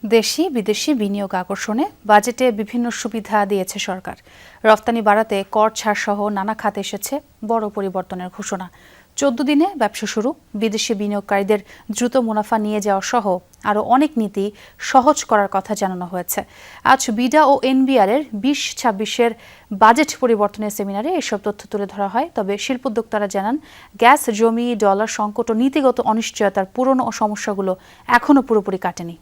দেশি বিদেশি বিনিয়োগ আকর্ষণে বাজেটে বিভিন্ন সুবিধা দিয়েছে সরকার। রফতানি বাড়াতে কর ছাড় সহ নানা খাতে এসেছে বড় পরিবর্তনের ঘোষণা। 14 দিনে ব্যবসা শুরু, বিদেশি বিনিয়োগকারীদের দ্রুত মুনাফা নিয়ে যাওয়া সহ আরও অনেক নীতি সহজ করার কথা জানানো হয়েছে। আজ বিডা ও এনবিআর এর 20-26-এর বাজেট পরিবর্তনের সেমিনারে এসব তথ্য তুলে ধরা হয়। তবে শিল্পোদ্যোক্তারা জানান, গ্যাস, জমি, ডলার সংকট ও নীতিগত অনিশ্চয়তার পুরনো সমস্যাগুলো এখনও পুরোপুরি কাটেনি।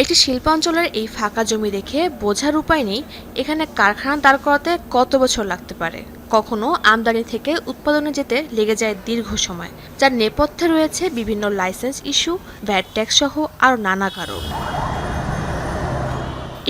একটি শিল্পাঞ্চলের এই ফাঁকা জমি দেখে বোঝার উপায় নেই এখানে কারখানা দাঁড় করাতে কত বছর লাগতে পারে। কখনো আমদানি থেকে উৎপাদনে যেতে লেগে যায় দীর্ঘ সময়, যার নেপথ্যে রয়েছে বিভিন্ন লাইসেন্স ইস্যু, ভ্যাট ট্যাক্স সহ আরও নানা কারণ।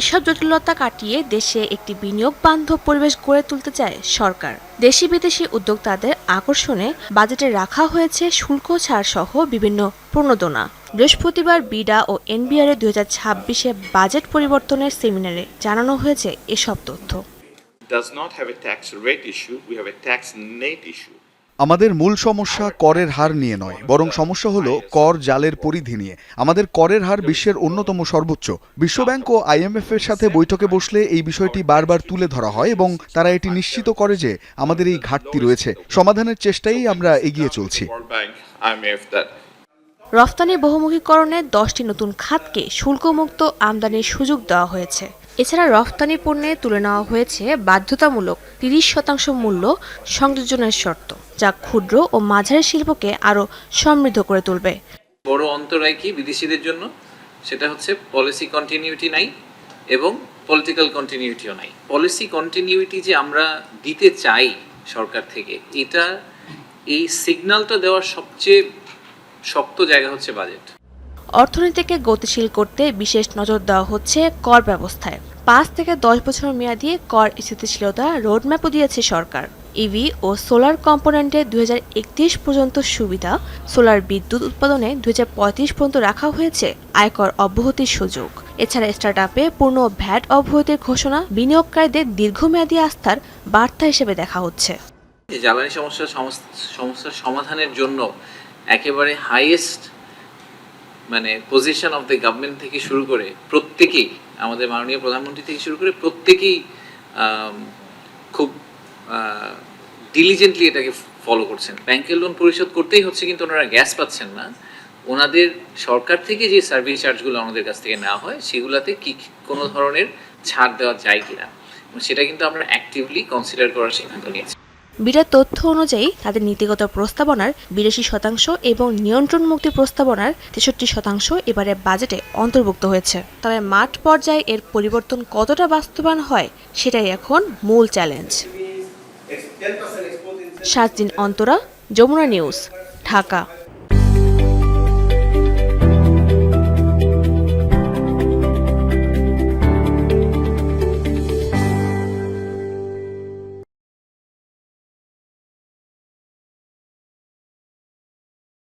এসব জটিলতা কাটিয়ে দেশে একটি বিনিয়োগ বান্ধব পরিবেশ গড়ে তুলতে চায় সরকার। দেশি বিদেশি উদ্যোক্তাদের আকর্ষণে বাজেটে রাখা হয়েছে শুল্ক ছাড় সহ বিভিন্ন প্রণোদনা। বৃহস্পতিবার বিডা ও এনবিআর এর 2026-এ বাজেট পরিবর্তনের সেমিনারে জানানো হয়েছে এসব তথ্য। আমাদের মূল সমস্যা করের হার নিয়ে নয়, বরং সমস্যা হলো কর জালের পরিধি নিয়ে। আমাদের করের হার বিশ্বের অন্যতম সর্বোচ্চ। বিশ্বব্যাংক ও IMF এর সাথে বৈঠকে বসলে এই বিষয়টি বারবার তুলে ধরা হয় এবং তারা এটি নিশ্চিত করে যে আমাদের এই ঘাটতি রয়েছে। সমাধানের চেষ্টায় আমরা এগিয়ে চলছি। রফতানি বহুমুখীকরণে 10টি নতুন খাতকে শুল্কমুক্ত আমদানির সুযোগ দেওয়া হয়েছে। এছাড়া রফতানি পণ্যে তুলে নেওয়া হয়েছে বাধ্যতামূলক 30% মূল্য সংযোজনের শর্ত, যা ক্ষুদ্র ও মাঝারি শিল্পকে আরও সমৃদ্ধ করে তুলবে। বড় অন্তরায় কি বিদেশিদের জন্য? সেটা হচ্ছে পলিসি কন্টিনিউটি নাই এবং পলিটিক্যাল কন্টিনিউটিও নাই। পলিসি কন্টিনিউটি যে আমরা দিতে চাই সরকার থেকে, এই সিগন্যালটা দেওয়ার সবচেয়ে শক্ত জায়গা হচ্ছে বাজেট। অর্থনীতিকে গতিশীল করতে বিশেষ নজর দেওয়া হচ্ছে কর ব্যবস্থায়। 5 থেকে 10 বছর মেয়াদী কর স্থিতিশীলতা রোডম্যাপও দিয়েছে সরকার। ইভি ও সোলার কম্পোনেন্টে 2031 পর্যন্ত সুবিধা, সোলার বিদ্যুৎ উৎপাদনে 2035 পর্যন্ত রাখা হয়েছে আয়কর অব্যাহতির সুযোগ। এছাড়া স্টার্টআপে পূর্ণ ভ্যাট অব্যাহতির ঘোষণা দীর্ঘমেয়াদী দীর্ঘমেয়াদী আস্থার বার্তা হিসেবে দেখা হচ্ছে। জ্বালানি সমস্যার সমাধানের জন্য একেবারে highest position of the government থেকে শুরু করে প্রত্যেকেই, আমাদের মাননীয় প্রধানমন্ত্রী থেকে শুরু করে প্রত্যেকেই খুব ডিলিজেন্টলি এটাকে ফলো করছেন। ব্যাংকের লোন পরিশোধ করতেই হচ্ছে, কিন্তু ওনারা গ্যাস পাচ্ছেন না। ওনাদের সরকার থেকে যে সার্ভিস চার্জগুলো আমাদের কাছ থেকে নেওয়া হয়, সেগুলোতে কি কোনো ধরনের ছাড় দেওয়া যায় কিনা, সেটা কিন্তু আমরা অ্যাক্টিভলি কনসিডার করার সিদ্ধান্ত নিয়েছি। বিডার তথ্য অনুযায়ী তাদের নীতিগত প্রস্তাবনার 82% এবং নিয়ন্ত্রণ মুক্তি প্রস্তাবনার 63% এবারে বাজেটে অন্তর্ভুক্ত হয়েছে। তবে মাঠ পর্যায়ে এর পরিবর্তন কতটা বাস্তবায়ন হয় সেটাই এখন মূল চ্যালেঞ্জ। শাহজিন অন্তরা, যমুনা নিউজ, ঢাকা।